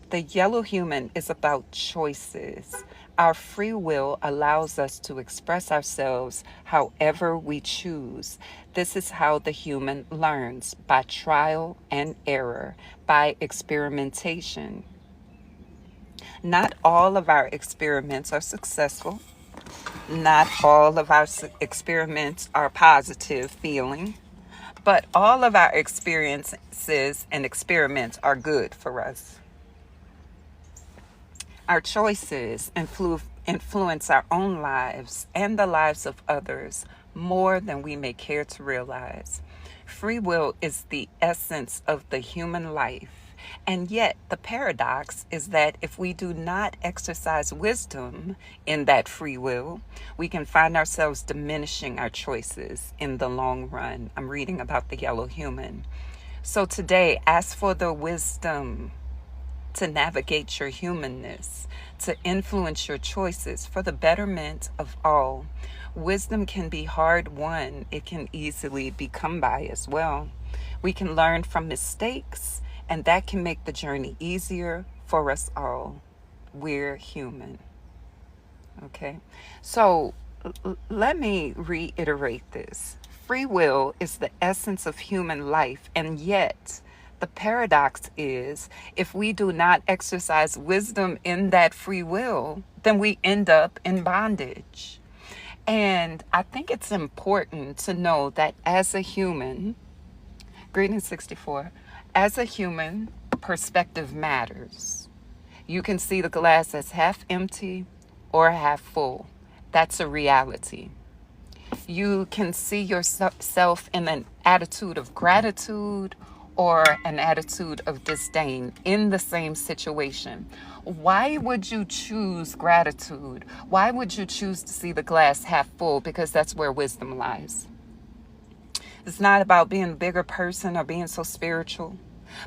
The yellow human is about choices. Our free will allows us to express ourselves however we choose. This is how the human learns, by trial and error, by experimentation. Not all of our experiments are successful. Not all of our experiments are positive feeling, but all of our experiences and experiments are good for us. Our choices influence our own lives and the lives of others more than we may care to realize. Free will is the essence of the human life. And yet, the paradox is that if we do not exercise wisdom in that free will, we can find ourselves diminishing our choices in the long run. I'm reading about the yellow human. So today, ask for the wisdom to navigate your humanness, to influence your choices for the betterment of all. Wisdom can be hard won. It can easily be come by as well. We can learn from mistakes, and that can make the journey easier for us all. We're human. Okay? So let me reiterate this. Free will is the essence of human life, and yet the paradox is if we do not exercise wisdom in that free will, then we end up in bondage. And I think it's important to know that as a human, greetings 64, as a human, perspective matters. You can see the glass as half empty or half full. That's a reality. You can see yourself in an attitude of gratitude or an attitude of disdain in the same situation. Why would you choose gratitude? Why would you choose to see the glass half full? Because that's where wisdom lies. It's not about being a bigger person or being so spiritual,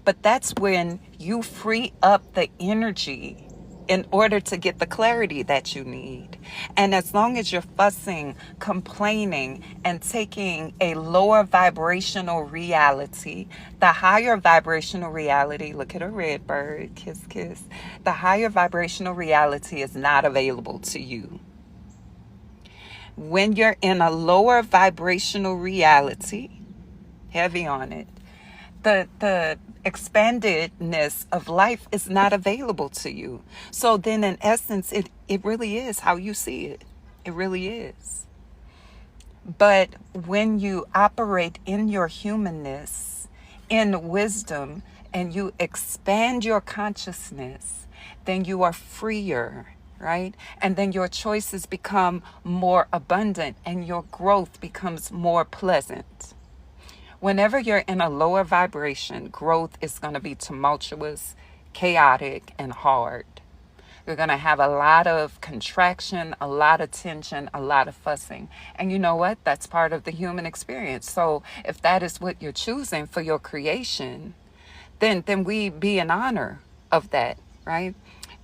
but that's when you free up the energy in order to get the clarity that you need. And as long as you're fussing, complaining, and taking a lower vibrational reality, the higher vibrational reality, look at a red bird, kiss, kiss, the higher vibrational reality is not available to you. When you're in a lower vibrational reality, heavy on it, the expandedness of life is not available to you. So then in essence, it really is how you see it. It really is. But when you operate in your humanness, in wisdom, and you expand your consciousness, then you are freer, right? And then your choices become more abundant and your growth becomes more pleasant. Whenever you're in a lower vibration, growth is going to be tumultuous, chaotic, and hard. You're going to have a lot of contraction, a lot of tension, a lot of fussing. And you know what? That's part of the human experience. So if that is what you're choosing for your creation, then we be in honor of that, right?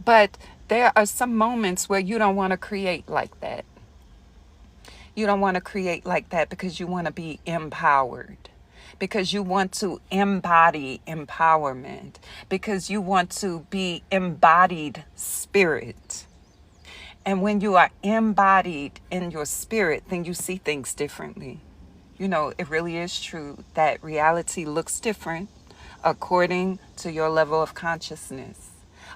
But there are some moments where you don't want to create like that. You don't want to create like that because you want to be empowered. Because you want to embody empowerment, because you want to be embodied spirit. And when you are embodied in your spirit, then you see things differently. You know, it really is true that reality looks different according to your level of consciousness.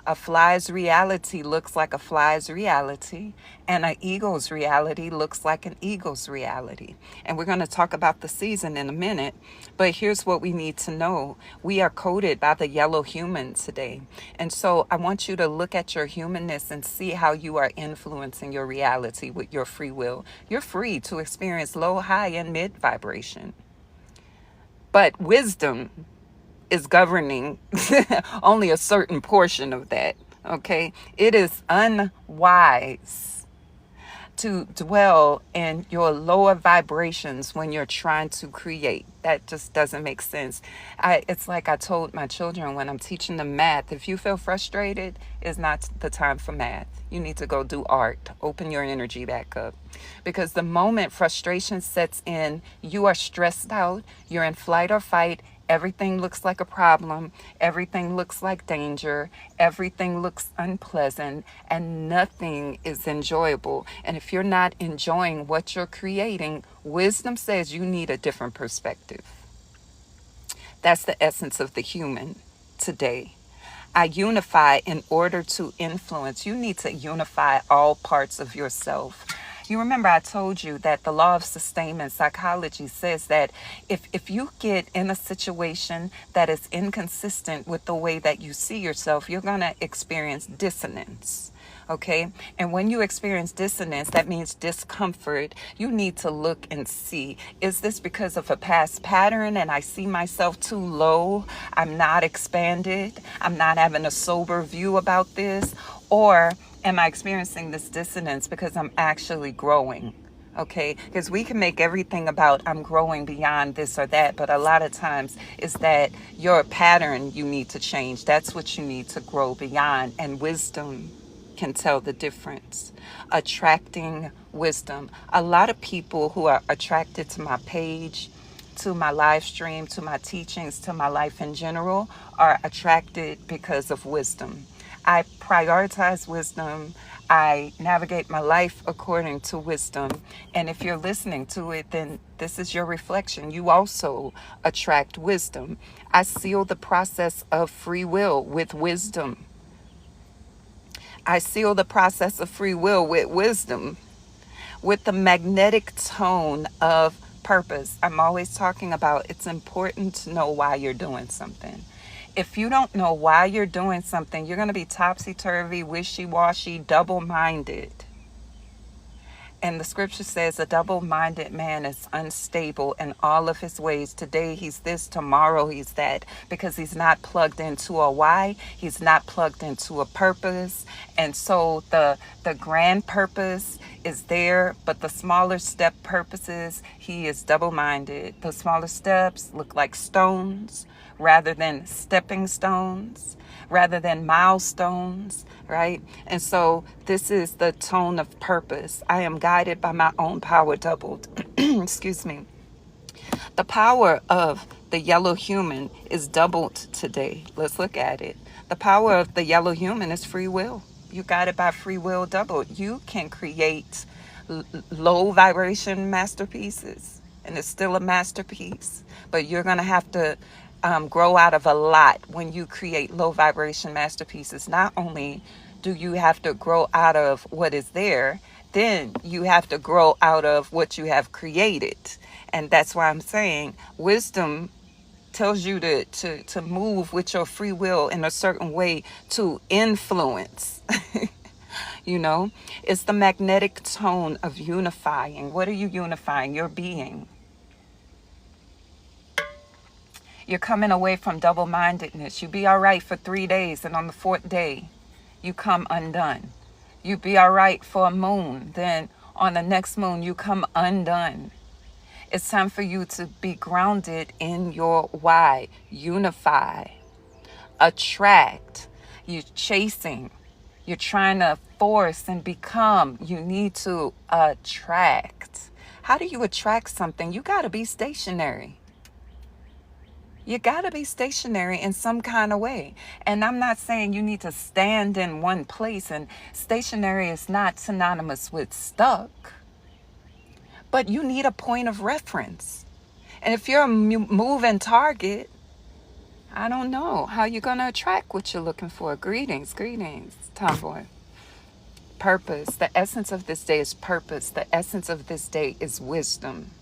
A fly's reality looks like a fly's reality, and an eagle's reality looks like an eagle's reality. And we're going to talk about the season in a minute, but here's what we need to know. We are coded by the yellow human today. And so I want you to look at your humanness and see how you are influencing your reality with your free will. You're free to experience low, high, and mid vibration. But wisdom is governing only a certain portion of that, okay? It is unwise to dwell in your lower vibrations when you're trying to create. That just doesn't make sense. It's like I told my children when I'm teaching them math, if you feel frustrated, it's not the time for math. You need to go do art. Open your energy back up. Because the moment frustration sets in, you are stressed out, you're in flight or fight, Everything looks like a problem. Everything looks like danger. Everything looks unpleasant, and nothing is enjoyable. And if you're not enjoying what you're creating, wisdom says you need a different perspective. That's the essence of the human today. I unify in order to influence. You need to unify all parts of yourself. You remember I told you that the law of sustainment psychology says that if you get in a situation that is inconsistent with the way that you see yourself, you're going to experience dissonance. Okay. And when you experience dissonance, that means discomfort. You need to look and see, is this because of a past pattern and I see myself too low? I'm not expanded. I'm not having a sober view about this. Or am I experiencing this dissonance because I'm actually growing? Okay, because we can make everything about I'm growing beyond this or that, but a lot of times is that your pattern you need to change. That's what you need to grow beyond, and wisdom can tell the difference. Attracting wisdom. A lot of people who are attracted to my page, to my live stream, to my teachings, to my life in general, are attracted because of wisdom. I prioritize wisdom. I navigate my life according to wisdom. And if you're listening to it, then this is your reflection. You also attract wisdom. I seal the process of free will with wisdom. I seal the process of free will with wisdom, with the magnetic tone of purpose. I'm always talking about it's important to know why you're doing something. If you don't know why you're doing something, you're going to be topsy-turvy, wishy-washy, double-minded. And the scripture says a double-minded man is unstable in all of his ways. Today he's this, tomorrow he's that, because he's not plugged into a why. He's not plugged into a purpose. And so the grand purpose is there, but the smaller step purposes, he is double-minded. The smaller steps look like stones rather than stepping stones, rather than milestones, right? And so this is the tone of purpose. I am guided by my own power doubled. Excuse me. The power of the yellow human is doubled today. Let's look at it. The power of the yellow human is free will. You got it by free will doubled. You can create low vibration masterpieces, and it's still a masterpiece, but you're going to have to grow out of a lot when you create low vibration masterpieces. Not only do you have to grow out of what is there, then you have to grow out of what you have created. And that's why I'm saying wisdom tells you to move with your free will in a certain way to influence. You know, it's the magnetic tone of unifying. What are you unifying? Your being. You're coming away from double-mindedness. You be all right for 3 days, and on the 4th day, you come undone. You be all right for a moon, then on the next moon, you come undone. It's time for you to be grounded in your why. Unify. Attract. You're chasing. You're trying to force and become. You need to attract. How do you attract something? You got to be stationary. You got to be stationary in some kind of way. And I'm not saying you need to stand in one place, and stationary is not synonymous with stuck, but you need a point of reference. And if you're a moving target, I don't know how you're going to attract what you're looking for. Greetings, Tomboy. Purpose. The essence of this day is purpose. The essence of this day is wisdom.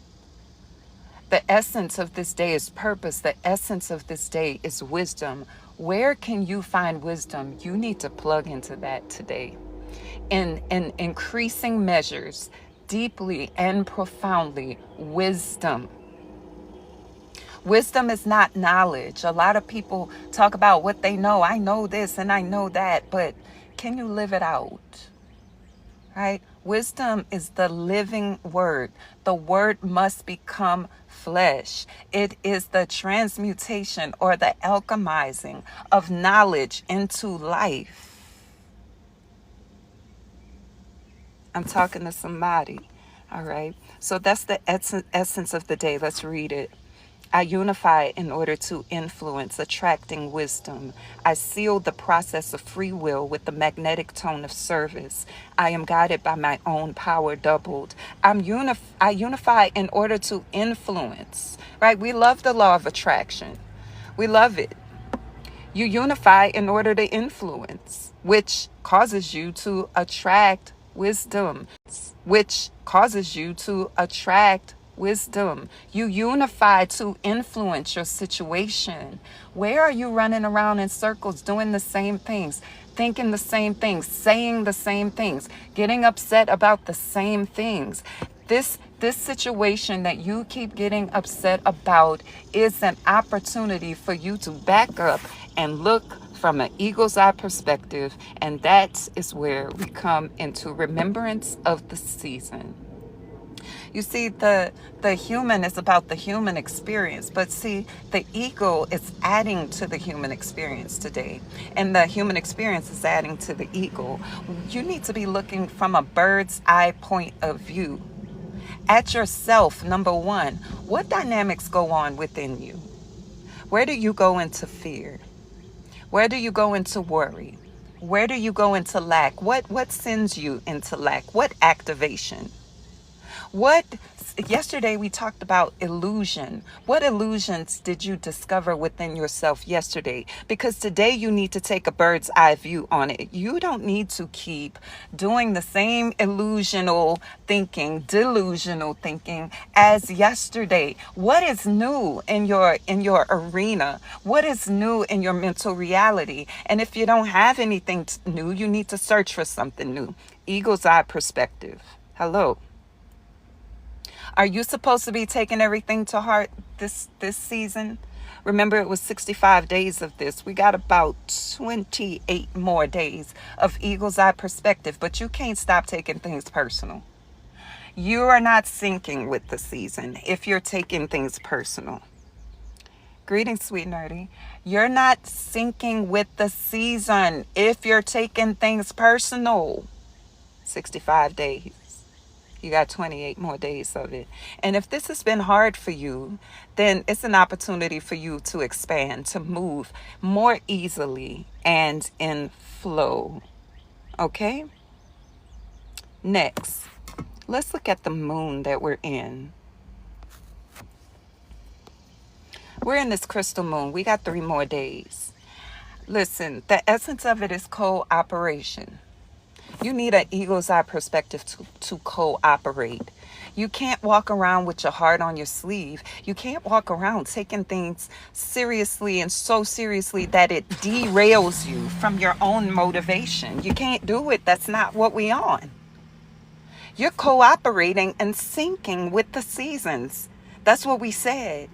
The essence of this day is purpose. The essence of this day is wisdom. Where can you find wisdom? You need to plug into that today. In increasing measures, deeply and profoundly, wisdom. Wisdom is not knowledge. A lot of people talk about what they know. I know this and I know that, but can you live it out? Right? Wisdom is the living word. The word must become flesh. It is the transmutation or the alchemizing of knowledge into life. I'm talking to somebody. All right. So that's the essence of the day. Let's read it. I unify in order to influence, attracting wisdom. I seal the process of free will with the magnetic tone of service. I am guided by my own power doubled. I unify in order to influence, right? We love the law of attraction. We love it. You unify in order to influence, which causes you to attract wisdom, which causes you to attract wisdom. You unify to influence your situation. Where are you running around in circles doing the same things, thinking the same things, saying the same things, getting upset about the same things? This situation that you keep getting upset about is an opportunity for you to back up and look from an eagle's eye perspective, and that is where we come into remembrance of the season. You see, the human is about the human experience, but see, the eagle is adding to the human experience today, and the human experience is adding to the eagle. You need to be looking from a bird's eye point of view at yourself. Number one, what dynamics go on within you? Where do you go into fear? Where do you go into worry? Where do you go into lack? What sends you into lack? What activation? What yesterday we talked about illusion. What illusions did you discover within yourself yesterday? Because today you need to take a bird's eye view on it. You don't need to keep doing the same delusional thinking as yesterday. What is new in your arena? What is new in your mental reality? And if you don't have anything new, you need to search for something new. Eagle's eye perspective. Hello. Are you supposed to be taking everything to heart this season? Remember, it was 65 days of this. We got about 28 more days of eagle's eye perspective, but you can't stop taking things personal. You are not syncing with the season if you're taking things personal. Greetings, sweet nerdy. You're not syncing with the season if you're taking things personal. 65 days. You got 28 more days of it. And if this has been hard for you, then it's an opportunity for you to expand, to move more easily and in flow. Okay? Next, let's look at the moon that we're in. We're in this crystal moon. We got 3 more days. Listen, the essence of it is cooperation. You need an eagle's eye perspective to cooperate. You can't walk around with your heart on your sleeve. You can't walk around taking things seriously and so seriously that it derails you from your own motivation. You can't do it. That's not what we on. You're cooperating and syncing with the seasons. That's what we said.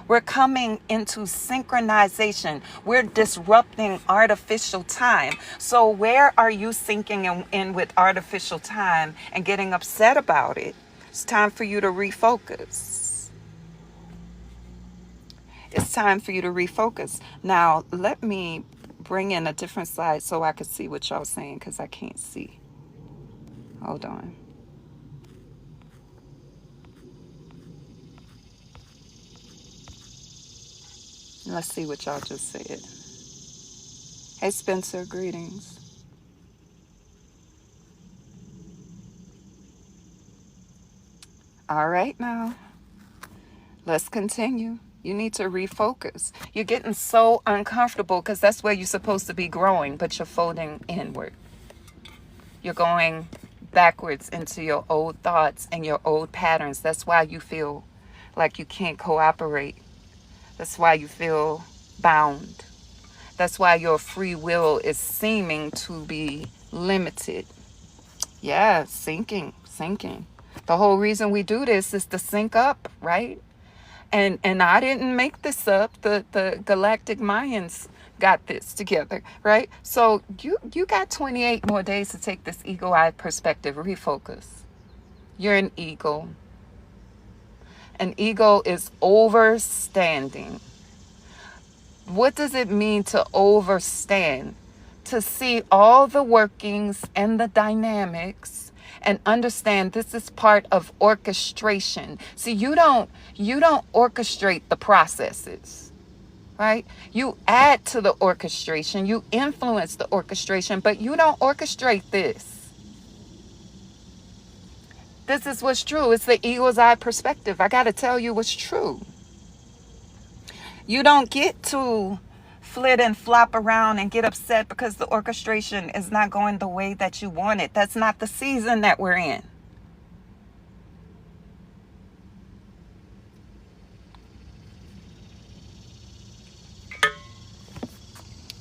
We're coming into synchronization. We're disrupting artificial time. So where are you syncing in with artificial time and getting upset about it? It's time for you to refocus. It's time for you to refocus. Now, let me bring in a different slide so I can see what y'all saying, because I can't see. Hold on. Let's see what y'all just said. Hey, Spencer, greetings. All right, now, let's continue. You need to refocus. You're getting so uncomfortable because that's where you're supposed to be growing, but you're folding inward. You're going backwards into your old thoughts and your old patterns. That's why you feel like you can't cooperate. That's why you feel bound. That's why your free will is seeming to be limited. Yeah, sinking. The whole reason we do this is to sync up, right? And I didn't make this up. The Galactic Mayans got this together, right? So you got 28 more days to take this eagle eye perspective, refocus. You're an eagle. An eagle is overstanding. What does it mean to overstand? To see all the workings and the dynamics and understand this is part of orchestration. See, you don't orchestrate the processes, right? You add to the orchestration, you influence the orchestration, but you don't orchestrate this. This is what's true. It's the eagle's eye perspective. I got to tell you what's true. You don't get to flit and flop around and get upset because the orchestration is not going the way that you want it. That's not the season that we're in.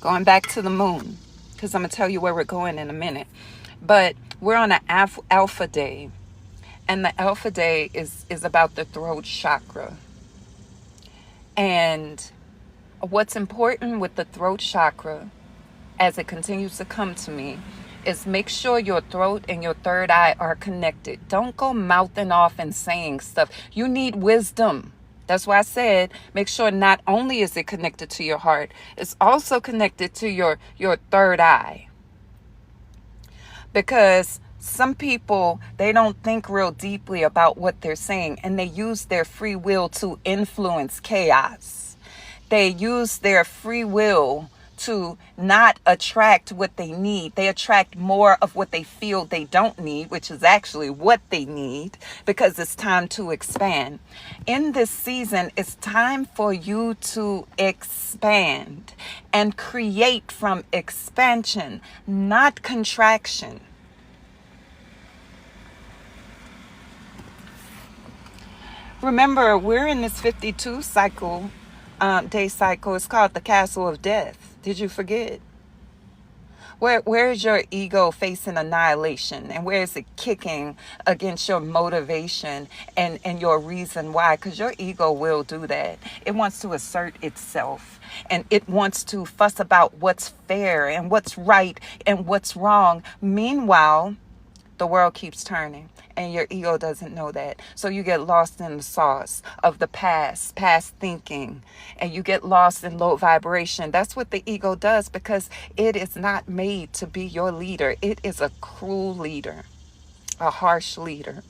Going back to the moon, because I'm going to tell you where we're going in a minute. But we're on an alpha day. And the alpha day is about the throat chakra. And what's important with the throat chakra, as it continues to come to me, is make sure your throat and your third eye are connected. Don't go mouthing off and saying stuff. You need wisdom. That's why I said, make sure not only is it connected to your heart, it's also connected to your third eye. Because some people, they don't think real deeply about what they're saying, and they use their free will to influence chaos. They use their free will to not attract what they need. They attract more of what they feel they don't need, which is actually what they need, because it's time to expand. In this season, it's time for you to expand and create from expansion, not contraction. Remember, we're in this 52 day cycle. It's called the Castle of Death. Did you forget? Where is your ego facing annihilation? And where is it kicking against your motivation and your reason why? Because your ego will do that. It wants to assert itself. And it wants to fuss about what's fair and what's right and what's wrong. Meanwhile, the world keeps turning. And your ego doesn't know that. So you get lost in the sauce of the past thinking, and you get lost in low vibration. That's what the ego does, because it is not made to be your leader. It is a cruel leader, a harsh leader.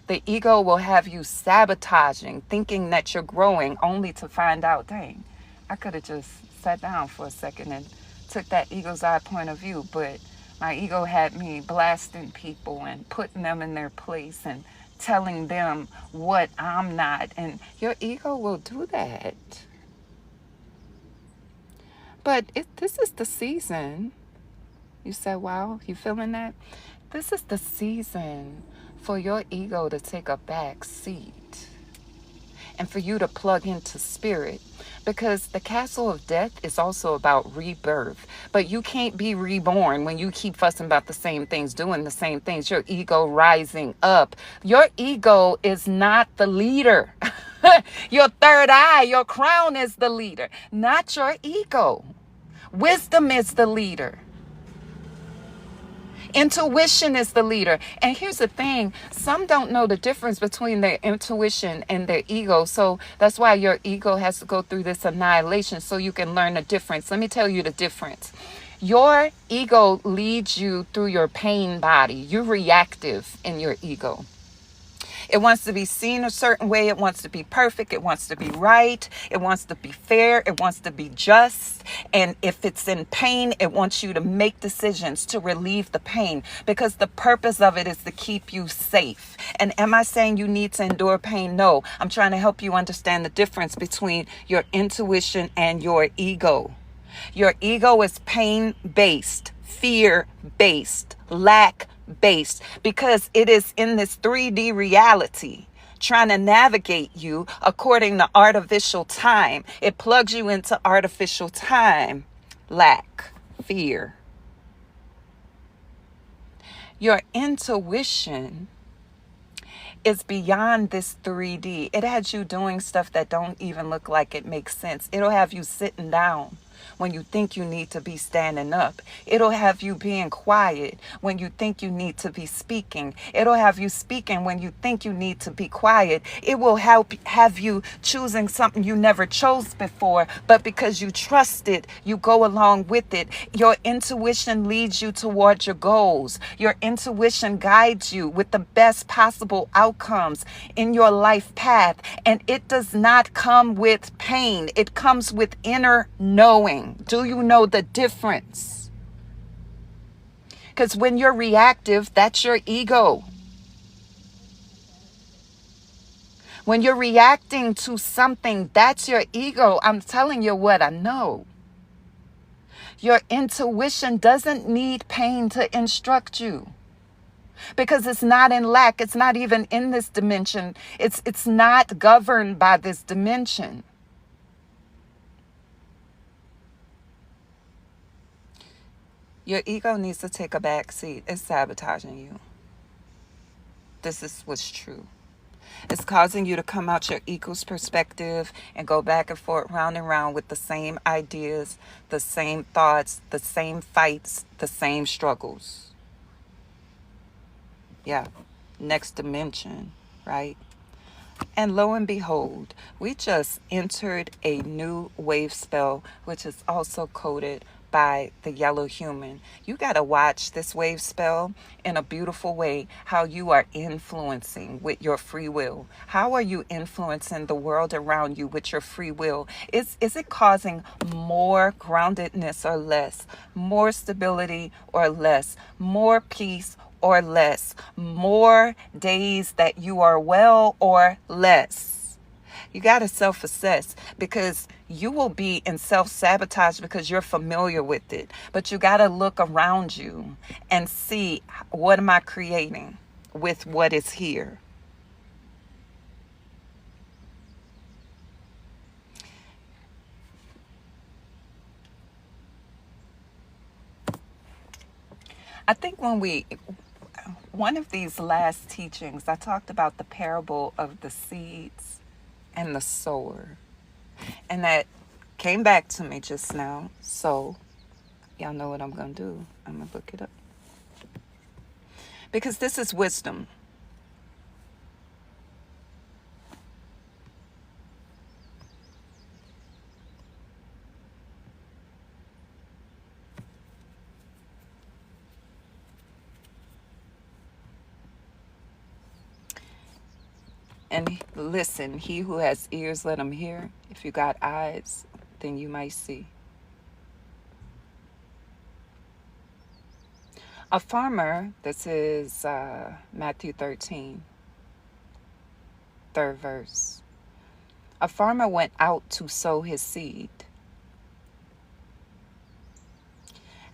The ego will have you sabotaging, thinking that you're growing, only to find out, dang, I could have just sat down for a second and took that ego's eye point of view, but my ego had me blasting people and putting them in their place and telling them what I'm not. And your ego will do that. But this is the season. You said, wow, you feeling that? This is the season for your ego to take a back seat and for you to plug into spirit. Because the Castle of Death is also about rebirth. But you can't be reborn when you keep fussing about the same things, doing the same things. Your ego rising up. Your ego is not the leader. Your third eye, your crown is the leader, not your ego. Wisdom is the leader. Intuition is the leader. And here's the thing. Some don't know the difference between their intuition and their ego. So that's why your ego has to go through this annihilation so you can learn the difference. Let me tell you the difference. Your ego leads you through your pain body. You're reactive in your ego. It wants to be seen a certain way. It wants to be perfect. It wants to be right. It wants to be fair. It wants to be just. And if it's in pain, it wants you to make decisions to relieve the pain, because the purpose of it is to keep you safe. And am I saying you need to endure pain? No, I'm trying to help you understand the difference between your intuition and your ego. Your ego is pain-based, fear-based, lack-based, because it is in this 3D reality trying to navigate you according to artificial time. It plugs you into artificial time. Lack, fear. Your intuition is beyond this 3D. It has you doing stuff that don't even look like it makes sense. It'll have you sitting down when you think you need to be standing up. It'll have you being quiet when you think you need to be speaking. It'll have you speaking when you think you need to be quiet. It will have you choosing something you never chose before, but because you trust it, you go along with it. Your intuition leads you towards your goals. Your intuition guides you with the best possible outcomes in your life path. And it does not come with pain. It comes with inner knowing. Do you know the difference? Because when you're reactive, that's your ego. When you're reacting to something, that's your ego. I'm telling you what I know. Your intuition doesn't need pain to instruct you, because it's not in lack. It's not even in this dimension. It's not governed by this dimension. Your ego needs to take a back seat. It's sabotaging you. This is what's true. It's causing you to come out your ego's perspective and go back and forth, round and round with the same ideas, the same thoughts, the same fights, the same struggles. Yeah, next dimension, right? And lo and behold, we just entered a new wave spell, which is also coded by the yellow human. You got to watch this wave spell in a beautiful way, how you are influencing with your free will. How are you influencing the world around you with your free will? Is it causing more groundedness or less? More stability or less? More peace or less? More days that you are well or less? You got to self-assess, because you will be in self-sabotage because you're familiar with it. But you got to look around you and see, what am I creating with what is here? I think one of these last teachings, I talked about the parable of the seeds and the sower. And that came back to me just now. So y'all know what I'm going to do. I'm going to look it up. Because this is wisdom. And listen, he who has ears, let him hear. If you got eyes, then you might see. A farmer, this is Matthew 13, third verse. A farmer went out to sow his seed.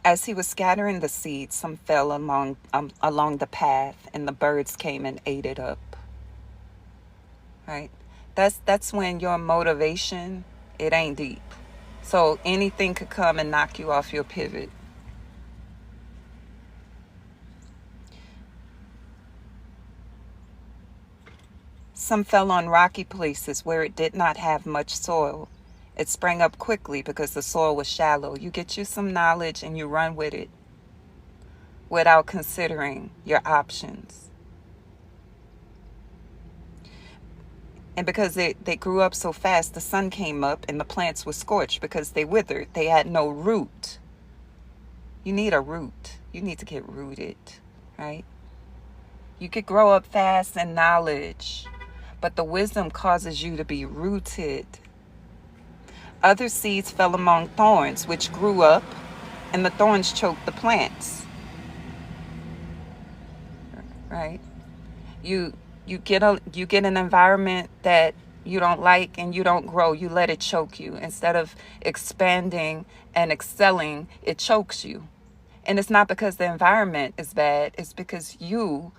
As he was scattering the seed, some fell along the path, and the birds came and ate it up. Right? That's when your motivation, it ain't deep. So anything could come and knock you off your pivot. Some fell on rocky places where it did not have much soil. It sprang up quickly because the soil was shallow. You get you some knowledge and you run with it without considering your options. And because they grew up so fast, the sun came up and the plants were scorched because they withered. They had no root. You need a root. You need to get rooted, right? You could grow up fast in knowledge, but the wisdom causes you to be rooted. Other seeds fell among thorns, which grew up, and the thorns choked the plants. Right? You get an environment that you don't like and you don't grow. You let it choke you. Instead of expanding and excelling, it chokes you. And it's not because the environment is bad. It's because you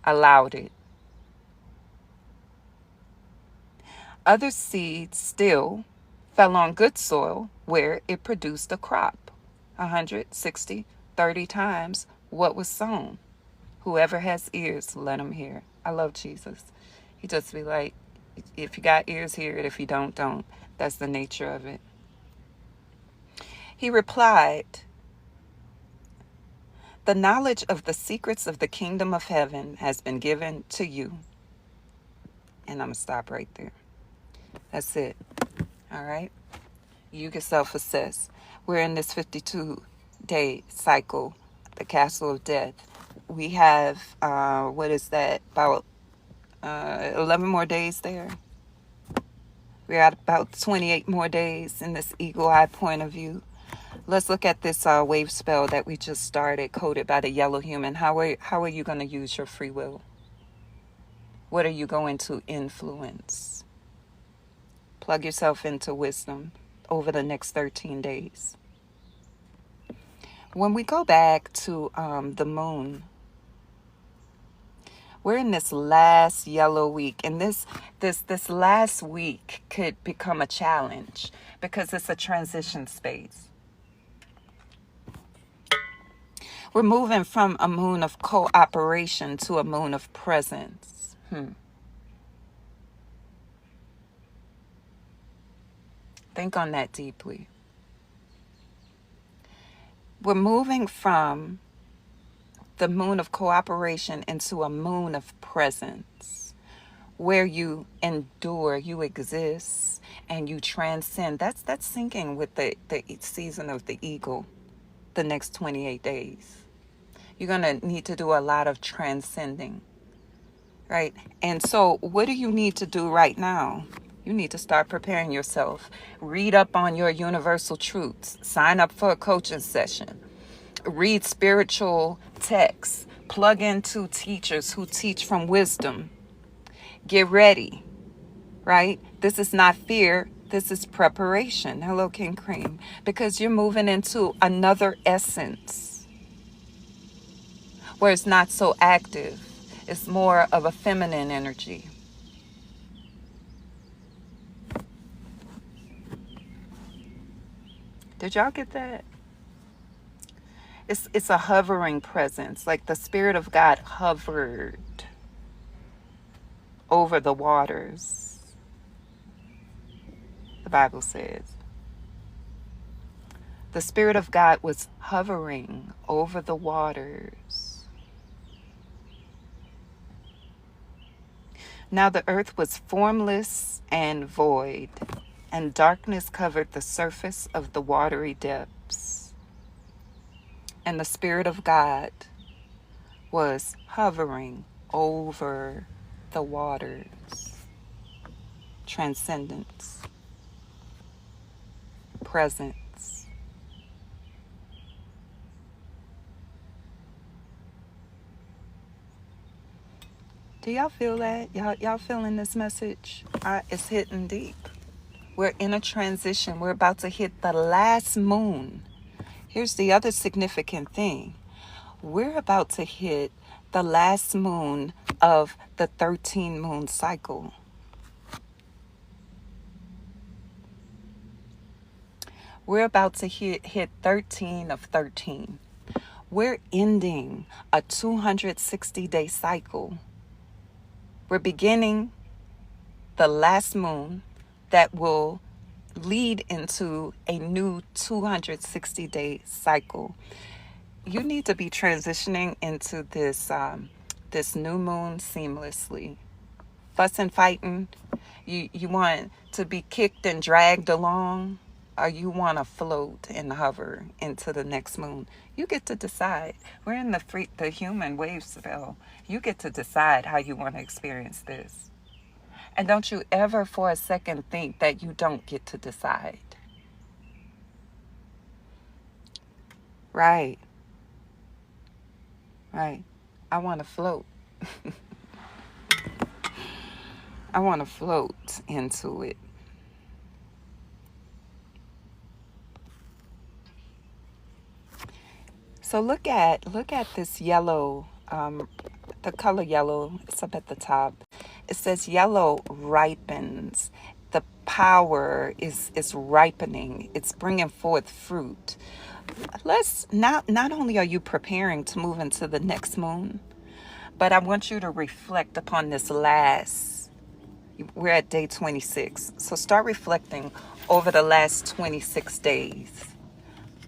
allowed it. Other seeds still fell on good soil where it produced a crop, 160, 30 times what was sown. Whoever has ears, let him hear. I love Jesus. He just be like, if you got ears, hear it. If you don't. That's the nature of it. He replied, "The knowledge of the secrets of the kingdom of heaven has been given to you." And I'm going to stop right there. That's it. All right. You can self-assess. We're in this 52-day cycle, the castle of death. We have, what is that, about 11 more days there. We're at about 28 more days in this eagle eye point of view. Let's look at this wave spell that we just started, coded by the yellow human. How are you going to use your free will? What are you going to influence? Plug yourself into wisdom over the next 13 days. When we go back to the moon, we're in this last yellow week, and this last week could become a challenge because it's a transition space. We're moving from a moon of cooperation to a moon of presence. Think on that deeply. We're moving from the moon of cooperation into a moon of presence, where you endure, you exist, and you transcend. That's syncing with the season of the eagle, the next 28 days. You're going to need to do a lot of transcending, right? And so what do you need to do right now? You need to start preparing yourself. Read up on your universal truths. Sign up for a coaching session. Read spiritual texts. Plug into teachers who teach from wisdom. Get ready, right? This is not fear. This is preparation. Hello, King Cream. Because you're moving into another essence where it's not so active. It's more of a feminine energy. Did y'all get that? It's a hovering presence, like the Spirit of God hovered over the waters, the Bible says. The Spirit of God was hovering over the waters. Now the earth was formless and void, and darkness covered the surface of the watery depths. And the Spirit of God was hovering over the waters. Transcendence. Presence. Do y'all feel that? Y'all feeling this message? It's hitting deep. We're in a transition. We're about to hit the last moon. Here's the other significant thing. We're about to hit the last moon of the 13 moon cycle. We're about to hit 13 of 13. We're ending a 260-day cycle. We're beginning the last moon that will lead into a new 260-day cycle. You need to be transitioning into this this new moon seamlessly. Fussing, fighting. You want to be kicked and dragged along, or you want to float and hover into the next moon. You get to decide. We're in the human wave spell. You get to decide how you want to experience this. And don't you ever for a second think that you don't get to decide. Right. Right. I want to float. I want to float into it. So look at this yellow, the color yellow. It's up at the top. It says yellow ripens. The power is ripening. It's bringing forth fruit. Let's not only are you preparing to move into the next moon, but I want you to reflect upon this last. We're at day 26. So start reflecting over the last 26 days.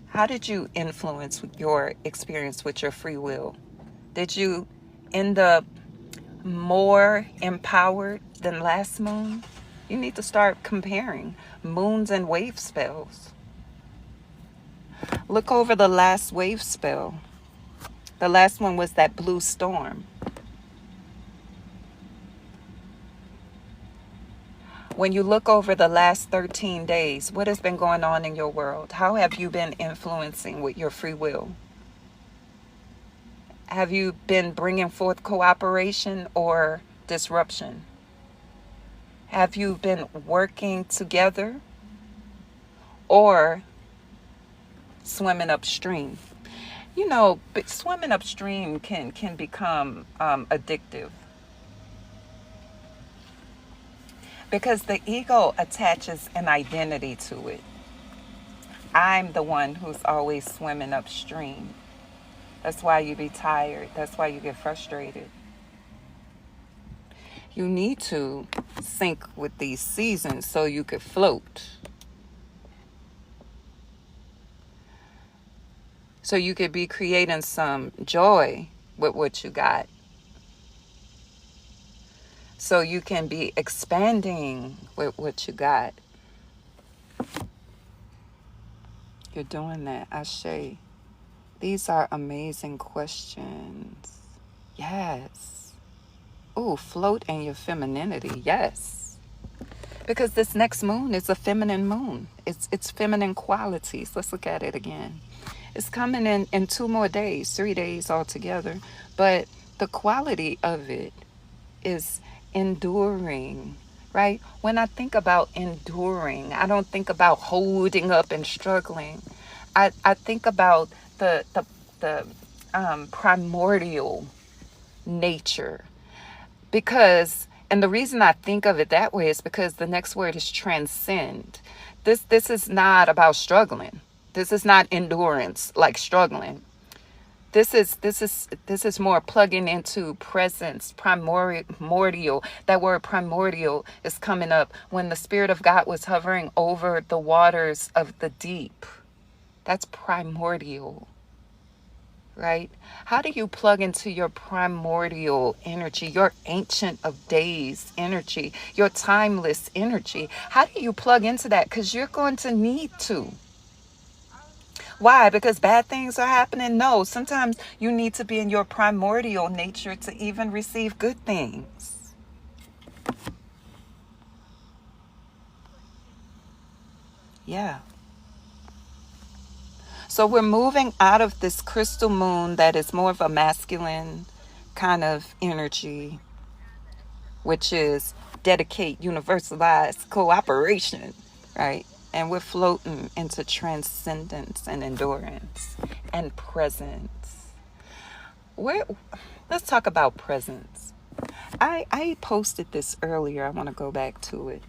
How did you influence your experience with your free will? Did you end up more empowered than last moon? You need to start comparing moons and wave spells. Look over the last wave spell. The last one was that blue storm. When you look over the last 13 days, what has been going on in your world? How have you been influencing with your free will? Have you been bringing forth cooperation or disruption? Have you been working together or swimming upstream? You know, but swimming upstream can become addictive, because the ego attaches an identity to it. I'm the one who's always swimming upstream. That's why you be tired. That's why you get frustrated. You need to sync with these seasons so you could float. So you could be creating some joy with what you got. So you can be expanding with what you got. You're doing that, Ashe. These are amazing questions. Yes. Ooh, float in your femininity. Yes. Because this next moon is a feminine moon. It's feminine qualities. Let's look at it again. It's coming in 2 more days, 3 days altogether. But the quality of it is enduring, right? When I think about enduring, I don't think about holding up and struggling. I think about the primordial nature, because, and the reason I think of it that way is because the next word is transcend. This is not about struggling. This is not endurance like struggling. This is more plugging into presence, primordial. That word primordial is coming up when the Spirit of God was hovering over the waters of the deep. That's primordial, right? How do you plug into your primordial energy, your ancient of days energy, your timeless energy? How do you plug into that? Because you're going to need to. Why? Because bad things are happening? No, sometimes you need to be in your primordial nature to even receive good things. Yeah. So we're moving out of this crystal moon that is more of a masculine kind of energy, which is dedicate, universalize, cooperation, right? And we're floating into transcendence and endurance and presence. Let's talk about presence. I posted this earlier. I want to go back to it.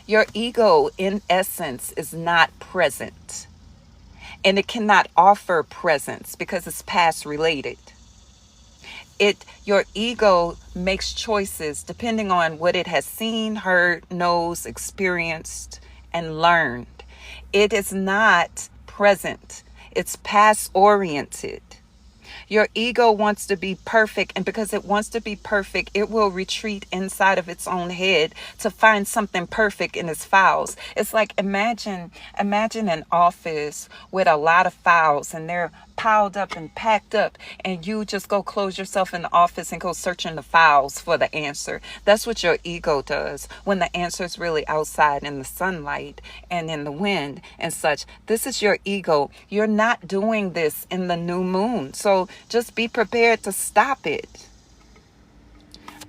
Your ego, in essence, is not present. And it cannot offer presence because it's past related. Your ego makes choices depending on what it has seen, heard, knows, experienced, and learned. It is not present. It's past oriented. Your ego wants to be perfect, and because it wants to be perfect, it will retreat inside of its own head to find something perfect in its files. It's like imagine an office with a lot of files, and they're piled up and packed up, and you just go close yourself in the office and go search in the files for the answer. That's what your ego does when the answer is really outside in the sunlight and in the wind and such. This is your ego. You're not doing this in the new moon. So just be prepared to stop it.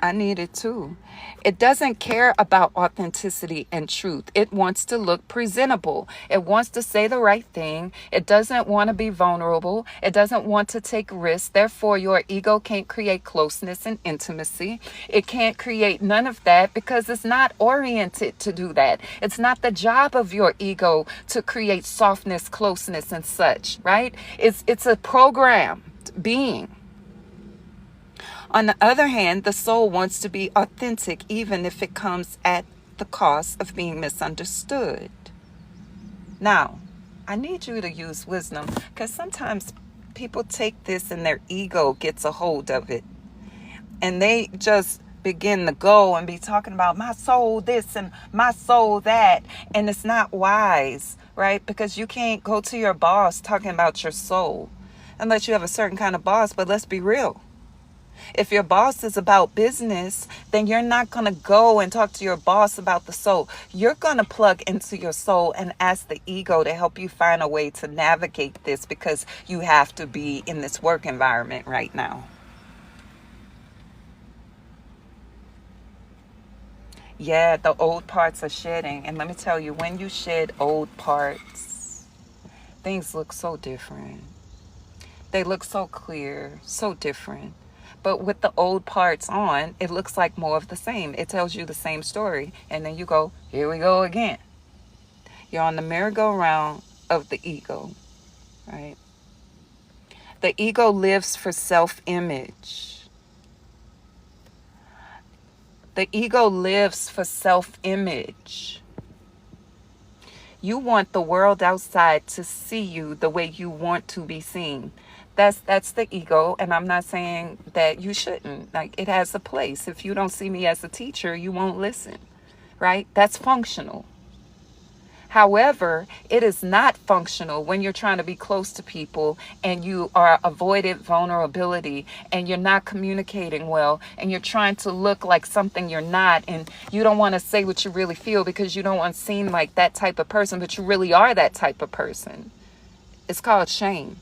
I need it too. It doesn't care about authenticity and truth. It wants to look presentable. It wants to say the right thing. It doesn't want to be vulnerable. It doesn't want to take risks. Therefore, your ego can't create closeness and intimacy. It can't create none of that because it's not oriented to do that. It's not the job of your ego to create softness, closeness, and such, right? It's a programmed being. On the other hand, the soul wants to be authentic, even if it comes at the cost of being misunderstood. Now, I need you to use wisdom, because sometimes people take this and their ego gets a hold of it. And they just begin to go and be talking about my soul this and my soul that. And it's not wise, right? Because you can't go to your boss talking about your soul unless you have a certain kind of boss. But let's be real. If your boss is about business, then you're not going to go and talk to your boss about the soul. You're going to plug into your soul and ask the ego to help you find a way to navigate this, because you have to be in this work environment right now. Yeah, the old parts are shedding. And let me tell you, when you shed old parts, things look so different. They look so clear, so different. But with the old parts on, it looks like more of the same. It tells you the same story. And then you go, here we go again. You're on the merry-go-round of the ego, right? The ego lives for self-image. The ego lives for self-image. You want the world outside to see you the way you want to be seen. That's the ego, and I'm not saying that you shouldn't. Like, it has a place. If you don't see me as a teacher, you won't listen, right? That's functional. However, it is not functional when you're trying to be close to people and you are avoided vulnerability and you're not communicating well and you're trying to look like something you're not, and you don't want to say what you really feel because you don't want to seem like that type of person, but you really are that type of person. It's called shame.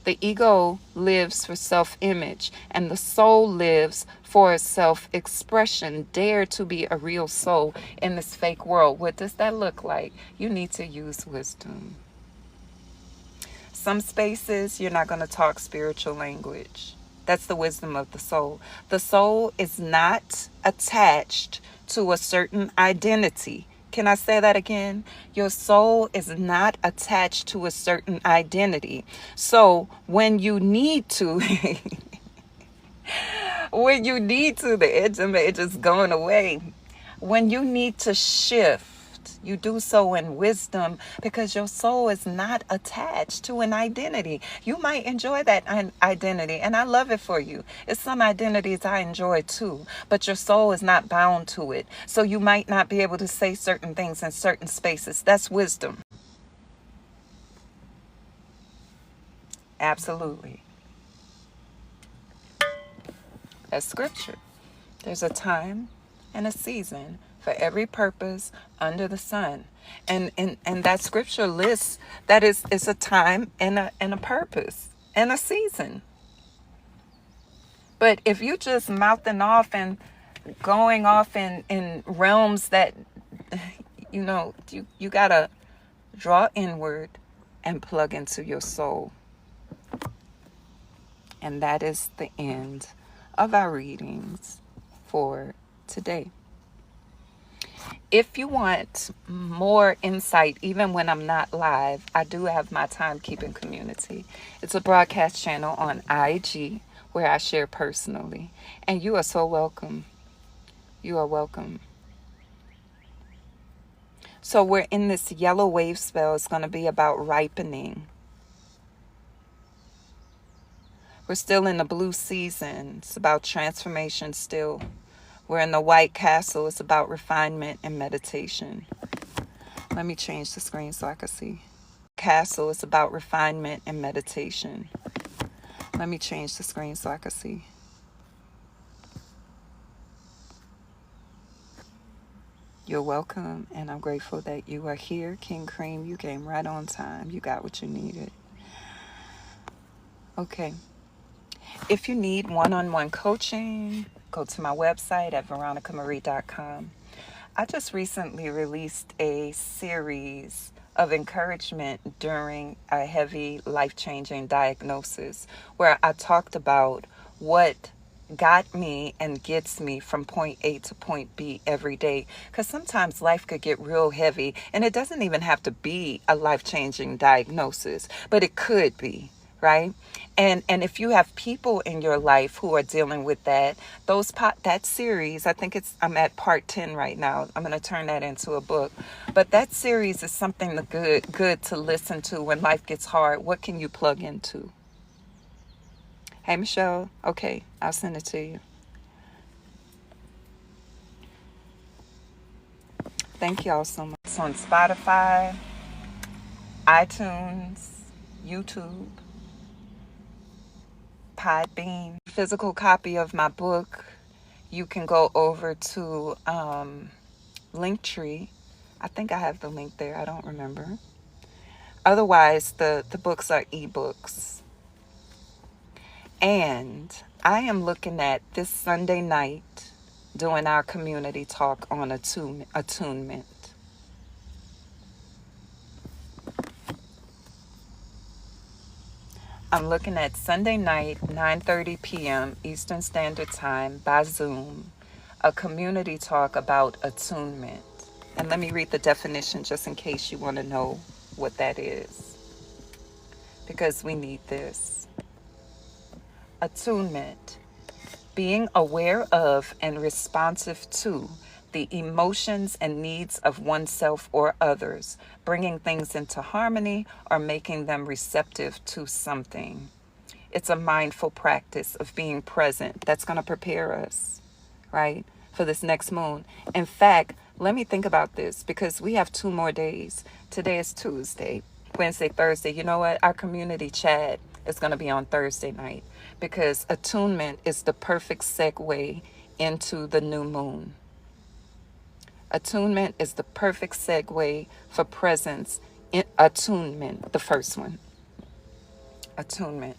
The ego lives for self-image, and the soul lives for self-expression. Dare to be a real soul in this fake world. What does that look like? You need to use wisdom. Some spaces, you're not going to talk spiritual language. That's the wisdom of the soul. The soul is not attached to a certain identity. Can I say that again? Your soul is not attached to a certain identity. So when you need to, the edge is going away. When you need to shift, you do so in wisdom, because your soul is not attached to an identity. You might enjoy that identity, and I love it for you. It's some identities I enjoy too, but your soul is not bound to it. So you might not be able to say certain things in certain spaces. That's wisdom. Absolutely. That's scripture. There's a time and a season for every purpose under the sun. And that scripture lists that it's a time and a purpose and a season. But if you just mouthing off and going off in realms that, you gotta draw inward and plug into your soul. And that is the end of our readings for today. If you want more insight, even when I'm not live, I do have my timekeeping community. It's a broadcast channel on IG where I share personally. And you are so welcome. You are welcome. So we're in this yellow wave spell. It's going to be about ripening. We're still in the blue season. It's about transformation still. We're in the white castle. It's about refinement and meditation. Let me change the screen so I can see. Castle is about refinement and meditation. Let me change the screen so I can see. You're welcome, and I'm grateful that you are here. King Cream, you came right on time. You got what you needed. Okay. If you need one-on-one coaching, go to my website at veronicamarie.com. I just recently released a series of encouragement during a heavy life-changing diagnosis where I talked about what got me and gets me from point A to point B every day. Because sometimes life could get real heavy, and it doesn't even have to be a life-changing diagnosis, but it could be. right? And if you have people in your life who are dealing with that, that series, I think I'm at part 10 right now. I'm going to turn that into a book. But that series is something good to listen to when life gets hard. What can you plug into? Hey, Michelle. Okay, I'll send it to you. Thank y'all so much. It's on Spotify, iTunes, YouTube, Podbean. Physical copy of my book. You can go over to Linktree. I think I have the link there. I don't remember. Otherwise, the books are ebooks. And I am looking at this Sunday night doing our community talk on attunement. I'm looking at Sunday night, 9:30 p.m. Eastern Standard Time by Zoom, a community talk about attunement. And let me read the definition just in case you want to know what that is, because we need this. Attunement, being aware of and responsive to the emotions and needs of oneself or others, bringing things into harmony or making them receptive to something. It's a mindful practice of being present that's going to prepare us, right, for this next moon. In fact, let me think about this, because we have 2 more days. Today is Tuesday, Wednesday, Thursday. You know what? Our community chat is going to be on Thursday night, because attunement is the perfect segue into the new moon. Attunement is the perfect segue for presence in attunement, the first one. Attunement.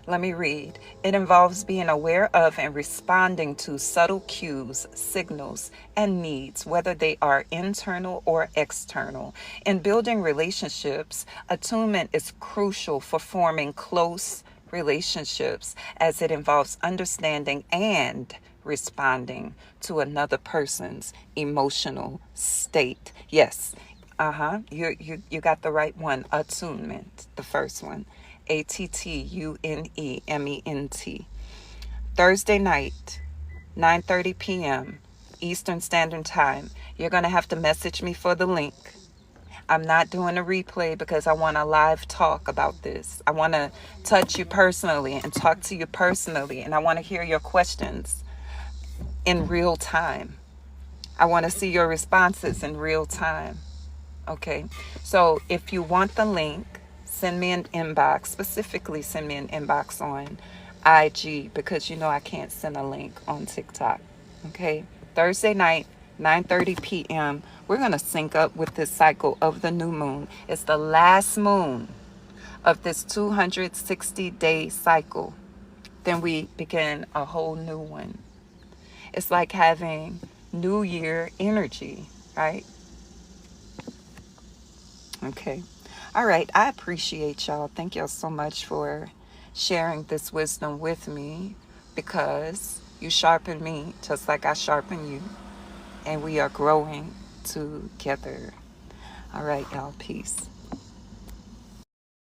Let me read. It involves being aware of and responding to subtle cues, signals, and needs, whether they are internal or external. In building relationships, attunement is crucial for forming close relationships, as it involves understanding and responding to another person's emotional state. Yes, you got the right one. Attunement, the first one. Attunement. Thursday night, 9:30 p.m. Eastern Standard Time. You're going to have to message me for the link. I'm not doing a replay because I want a live talk about this. I want to touch you personally and talk to you personally, and I want to hear your questions in real time. I want to see your responses in real time. Okay, so if you want the link, send me an inbox. Specifically, send me an inbox on IG, because you know I can't send a link on TikTok. Okay, Thursday night, 9:30 p.m. We're going to sync up with this cycle of the new moon. It's the last moon of this 260-day cycle. Then we begin a whole new one. It's like having New Year energy, right? Okay. All right. I appreciate y'all. Thank y'all so much for sharing this wisdom with me, because you sharpen me just like I sharpen you, and we are growing together. All right, y'all. Peace.